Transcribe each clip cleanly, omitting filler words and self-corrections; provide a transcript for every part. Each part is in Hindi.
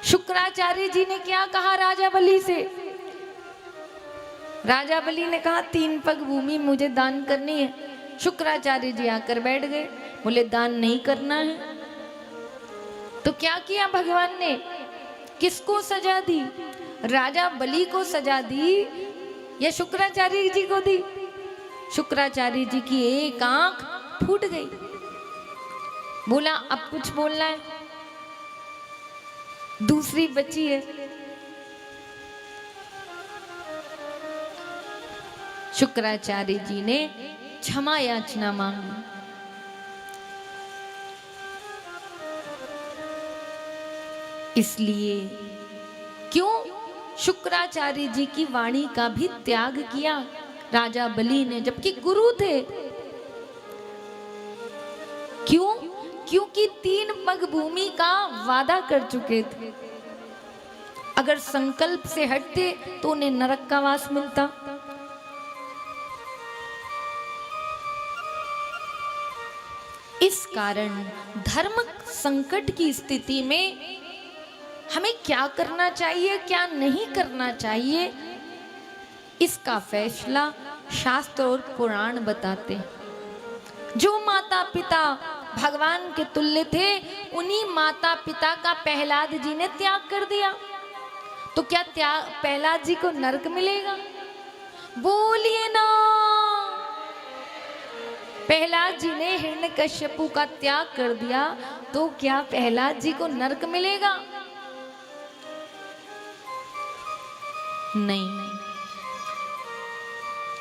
शुक्राचार्य जी ने क्या कहा राजा बलि से? राजा बलि ने कहा 3 पग भूमि मुझे दान करनी है। शुक्राचार्य जी आकर बैठ गए, बोले दान नहीं करना है। तो क्या किया भगवान ने? किसको सजा दी? राजा बलि को सजा दी या शुक्राचार्य जी को दी? शुक्राचार्य जी की एक आंख फूट गई। बोला अब कुछ बोलना है, दूसरी बची है। शुक्राचार्य जी ने क्षमा याचना मांगी। इसलिए क्यों शुक्राचार्य जी की वाणी का भी त्याग किया राजा बलि ने, जबकि गुरु थे। क्यों? क्योंकि 3 पग भूमि का वादा कर चुके थे। अगर संकल्प से हटते तो उन्हें नरक का वास मिलता। इस कारण धर्म संकट की स्थिति में हमें क्या करना चाहिए, क्या नहीं करना चाहिए, इसका फैसला शास्त्र और पुराण बताते हैं। जो माता पिता भगवान के तुल्य थे, उन्हीं माता पिता का प्रहलाद जी ने त्याग कर दिया, तो क्या प्रहलाद जी को नरक मिलेगा? बोलिए ना। प्रहलाद जी ने हिरण्यकश्यपु का त्याग कर दिया, तो क्या प्रहलाद जी को नरक मिलेगा? नहीं।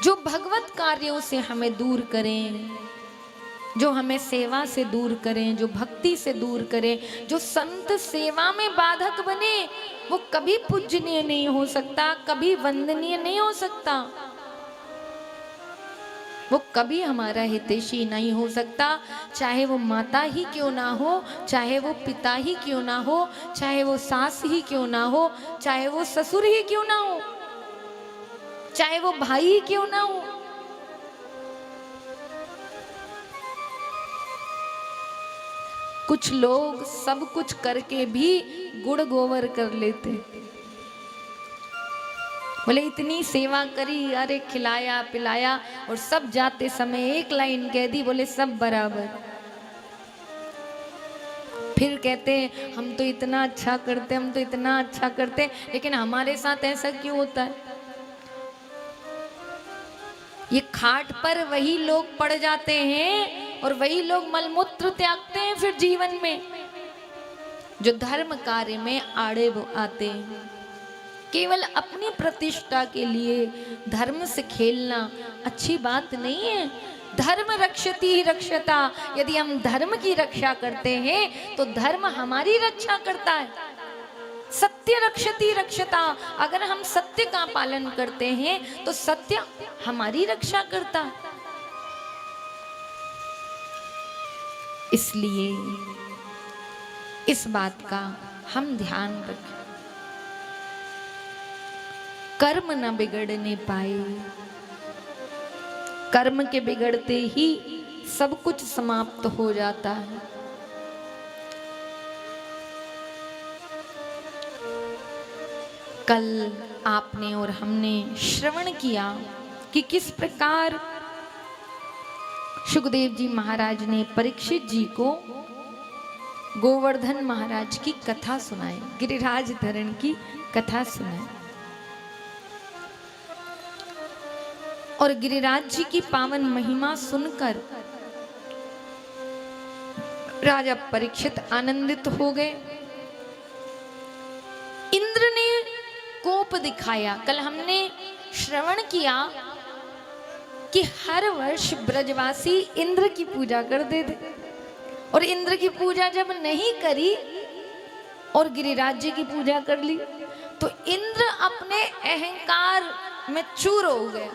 जो भगवत कार्यों से हमें दूर करें, जो हमें सेवा से दूर करें, जो भक्ति से दूर करें, जो संत सेवा में बाधक बने, वो कभी पूजनीय नहीं हो सकता, कभी वंदनीय नहीं हो सकता, वो कभी हमारा हितैषी नहीं हो सकता। चाहे वो माता ही क्यों ना हो, चाहे वो पिता ही क्यों ना हो, चाहे वो सास ही क्यों ना हो, चाहे वो ससुर ही क्यों ना हो, चाहे वो भाई ही क्यों ना हो। कुछ लोग सब कुछ करके भी गुड़ गोबर कर लेते। बोले इतनी सेवा करी, अरे खिलाया पिलाया, और सब जाते समय एक लाइन कह दी, बोले सब बराबर। फिर कहते हम तो इतना अच्छा करते, हम तो इतना अच्छा करते, लेकिन हमारे साथ ऐसा क्यों होता है? ये खाट पर वही लोग पड़ जाते हैं और वही लोग मलमूत्र त्यागते हैं फिर जीवन में, जो धर्म कार्य में आड़े आते हैं। केवल अपनी प्रतिष्ठा के लिए धर्म से खेलना अच्छी बात नहीं है। धर्म रक्षति ही रक्षता, यदि हम धर्म की रक्षा करते हैं तो धर्म हमारी रक्षा करता है। सत्य रक्षति रक्षता, अगर हम सत्य का पालन करते हैं तो सत्य हमारी रक्षा करता है। इसलिए इस बात का हम ध्यान रखें, कर्म न बिगड़ने पाए। कर्म के बिगड़ते ही सब कुछ समाप्त हो जाता है। कल आपने और हमने श्रवण किया कि किस प्रकार सुखदेव जी महाराज ने परीक्षित जी को गोवर्धन महाराज की कथा सुनाई, गिरिराज धरण की कथा सुनाई। और गिरिराज जी की पावन महिमा सुनकर राजा परीक्षित आनंदित हो गए। इंद्र ने कोप दिखाया। कल हमने श्रवण किया कि हर वर्ष ब्रजवासी इंद्र की पूजा करते थे, और इंद्र की पूजा जब नहीं करी और गिरिराज जी की पूजा कर ली तो इंद्र अपने अहंकार में चूर हो गए।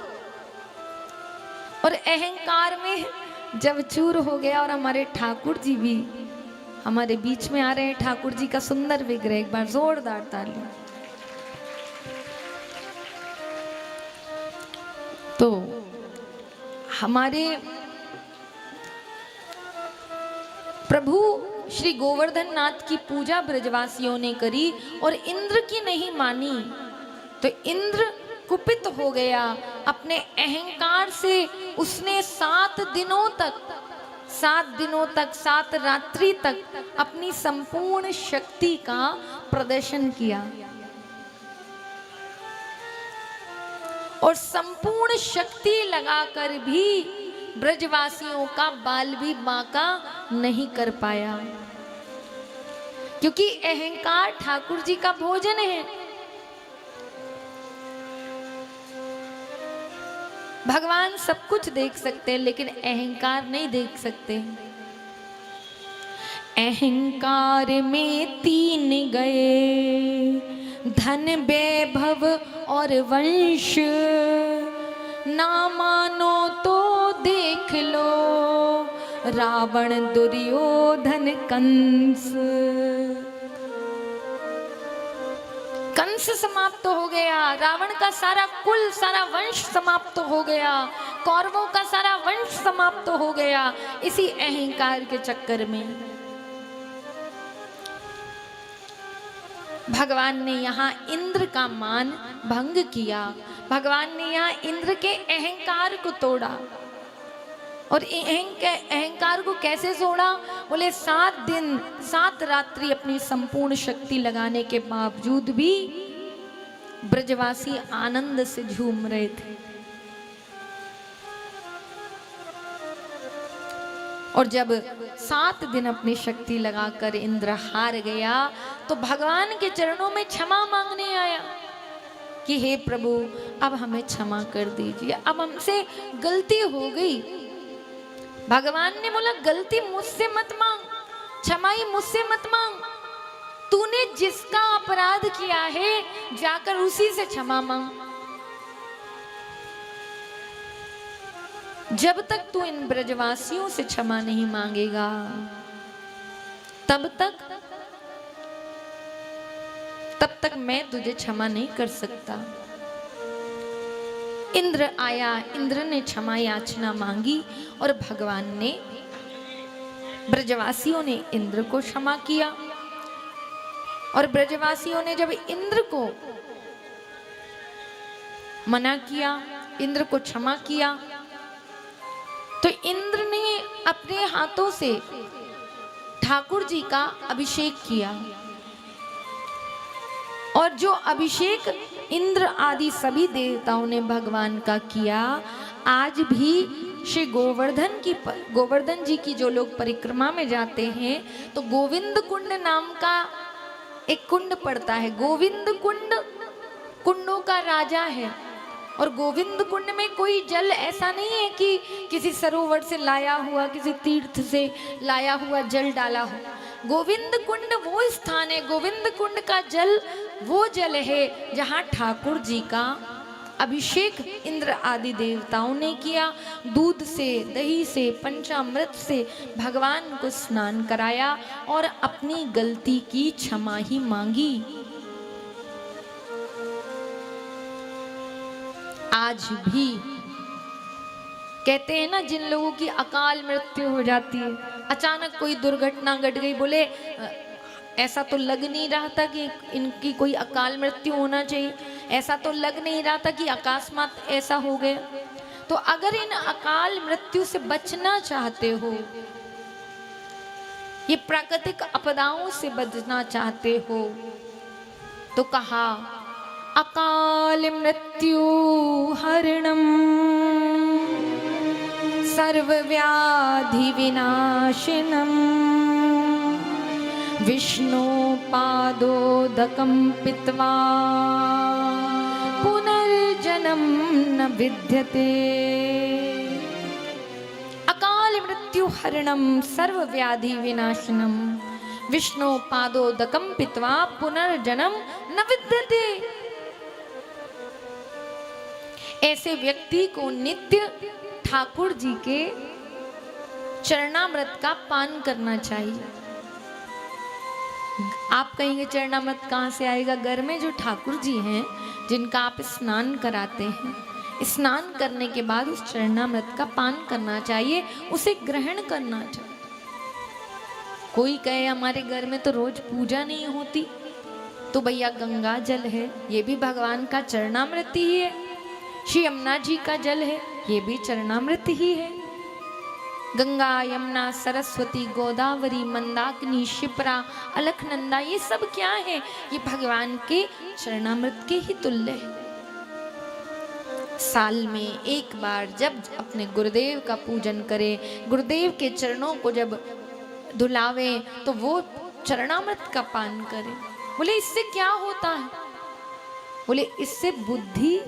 और अहंकार में जब चूर हो गया, और हमारे ठाकुर जी भी हमारे बीच में आ रहे हैं, ठाकुर जी का सुंदर विग्रह, एक बार जोरदार ताली। तो हमारे प्रभु श्री गोवर्धन नाथ की पूजा ब्रजवासियों ने करी और इंद्र की नहीं मानी, तो इंद्र कुपित हो गया। अपने अहंकार से उसने 7 दिनों तक 7 रात्रि तक अपनी संपूर्ण शक्ति का प्रदर्शन किया और संपूर्ण शक्ति लगाकर भी ब्रजवासियों का बाल भी बांका नहीं कर पाया, क्योंकि अहंकार ठाकुर जी का भोजन है। भगवान सब कुछ देख सकते हैं लेकिन अहंकार नहीं देख सकते। अहंकार में 3 गए, धन वैभव और वंश, ना मानो तो देख लो रावण दुर्योधन कंस। कंस समाप्त हो गया, रावण का सारा कुल सारा वंश समाप्त हो गया, कौरवों का सारा वंश समाप्त हो गया इसी अहंकार के चक्कर में। भगवान ने यहाँ इंद्र का मान भंग किया, भगवान ने यहाँ इंद्र के अहंकार को तोड़ा। और अहंकार को कैसे तोड़ा? बोले 7 दिन 7 रात्रि अपनी संपूर्ण शक्ति लगाने के बावजूद भी ब्रजवासी आनंद से झूम रहे थे। और जब 7 दिन अपनी शक्ति लगाकर इंद्र हार गया तो भगवान के चरणों में क्षमा मांगने आया कि हे प्रभु अब हमें क्षमा कर दीजिए, अब हमसे गलती हो गई। भगवान ने बोला गलती मुझसे मत मांग, क्षमाई मुझसे मत मांग, तूने जिसका अपराध किया है जाकर उसी से क्षमा मांग। जब तक तू इन ब्रजवासियों से क्षमा नहीं मांगेगा तब तक मैं तुझे क्षमा नहीं कर सकता। इंद्र आया, इंद्र ने क्षमा याचना मांगी और भगवान ने, ब्रजवासियों ने इंद्र को क्षमा किया। और ब्रजवासियों ने जब इंद्र को मना किया, इंद्र को क्षमा किया, तो इंद्र ने अपने हाथों से ठाकुर जी का अभिषेक किया। और जो अभिषेक इंद्र आदि सभी देवताओं ने भगवान का किया, आज भी श्री गोवर्धन जी की जो लोग परिक्रमा में जाते हैं तो गोविंद कुंड नाम का एक कुंड पड़ता है। गोविंद कुंड कुंडों का राजा है और गोविंद कुंड में कोई जल ऐसा नहीं है कि किसी सरोवर से लाया हुआ, किसी तीर्थ से लाया हुआ जल डाला हो। गोविंद कुंड वो स्थान है, गोविंद कुंड का जल वो जल है जहाँ ठाकुर जी का अभिषेक इंद्र आदि देवताओं ने किया। दूध से, दही से, पंचामृत से भगवान को स्नान कराया और अपनी गलती की क्षमा ही मांगी। आज भी कहते हैं ना, जिन लोगों की अकाल मृत्यु हो जाती है, अचानक कोई दुर्घटना घट गई, बोले ऐसा तो लग नहीं रहा था कि इनकी कोई अकाल मृत्यु होना चाहिए, ऐसा तो लग नहीं रहा था कि अकस्मात ऐसा हो गया। तो अगर इन अकाल मृत्यु से बचना चाहते हो, ये प्राकृतिक आपदाओं से बचना चाहते हो, तो कहा अकाल मृत्यु हरणम सर्वव्याधि विनाशिनम विष्णु पादोदकं पित्वा पुनर्जन्म न विद्यते। अकाल मृत्यु हरणम सर्वव्याधि विनाशनम विष्णु पादोदकं पित्वा पुनर्जन्म न विद्यते। ऐसे व्यक्ति को नित्य ठाकुर जी के चरणामृत का पान करना चाहिए। आप कहेंगे चरणामृत कहाँ से आएगा? घर में जो ठाकुर जी हैं जिनका आप स्नान कराते हैं, स्नान करने के बाद उस चरणामृत का पान करना चाहिए, उसे ग्रहण करना चाहिए। कोई कहे हमारे घर में तो रोज पूजा नहीं होती, तो भैया गंगा जल है, ये भी भगवान का चरणामृत ही है। श्री यमुना जी का जल है, ये भी चरणामृत ही है। गंगा, यमुना, सरस्वती, गोदावरी, मंदाकिनी, शिप्रा, अलकनंदा, ये सब क्या है? ये भगवान के चरणामृत के ही तुल्य है। साल में एक बार जब अपने गुरुदेव का पूजन करें, गुरुदेव के चरणों को जब धुलावे, तो वो चरणामृत का पान करें। बोले इससे क्या होता है? बोले इससे बुद्धि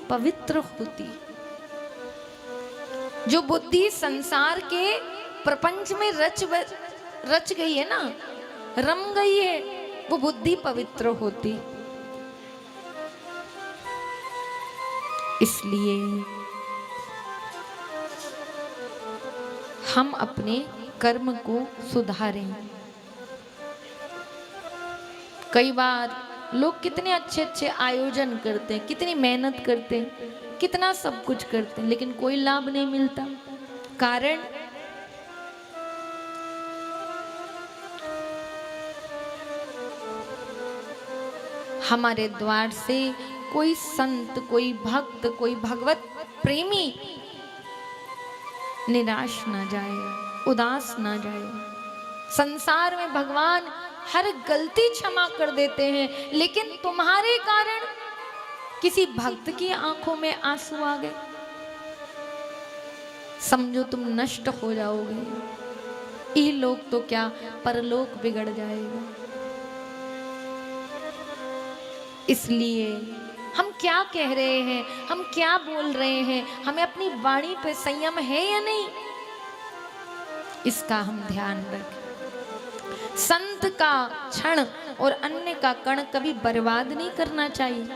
पवित्र होती। जो बुद्धि संसार के प्रपंच में रच गई है ना, रम गई है, वो बुद्धि पवित्र होती। इसलिए हम अपने कर्म को सुधारें। कई बार लोग कितने अच्छे अच्छे आयोजन करते हैं, कितनी मेहनत करते हैं, कितना सब कुछ करते हैं, लेकिन कोई लाभ नहीं मिलता। कारण हमारे द्वार से कोई संत, कोई भक्त, कोई भगवत प्रेमी निराश ना जाए, उदास ना जाए। संसार में भगवान हर गलती क्षमा कर देते हैं, लेकिन तुम्हारे कारण किसी भक्त की आंखों में आंसू आ गए, समझो तुम नष्ट हो जाओगे। ये लोग तो क्या, परलोक बिगड़ जाएगा। इसलिए हम क्या कह रहे हैं, हम क्या बोल रहे हैं, हमें अपनी वाणी पे संयम है या नहीं, इसका हम ध्यान रखें। संत का क्षण और अन्य का कण कभी बर्बाद नहीं करना चाहिए।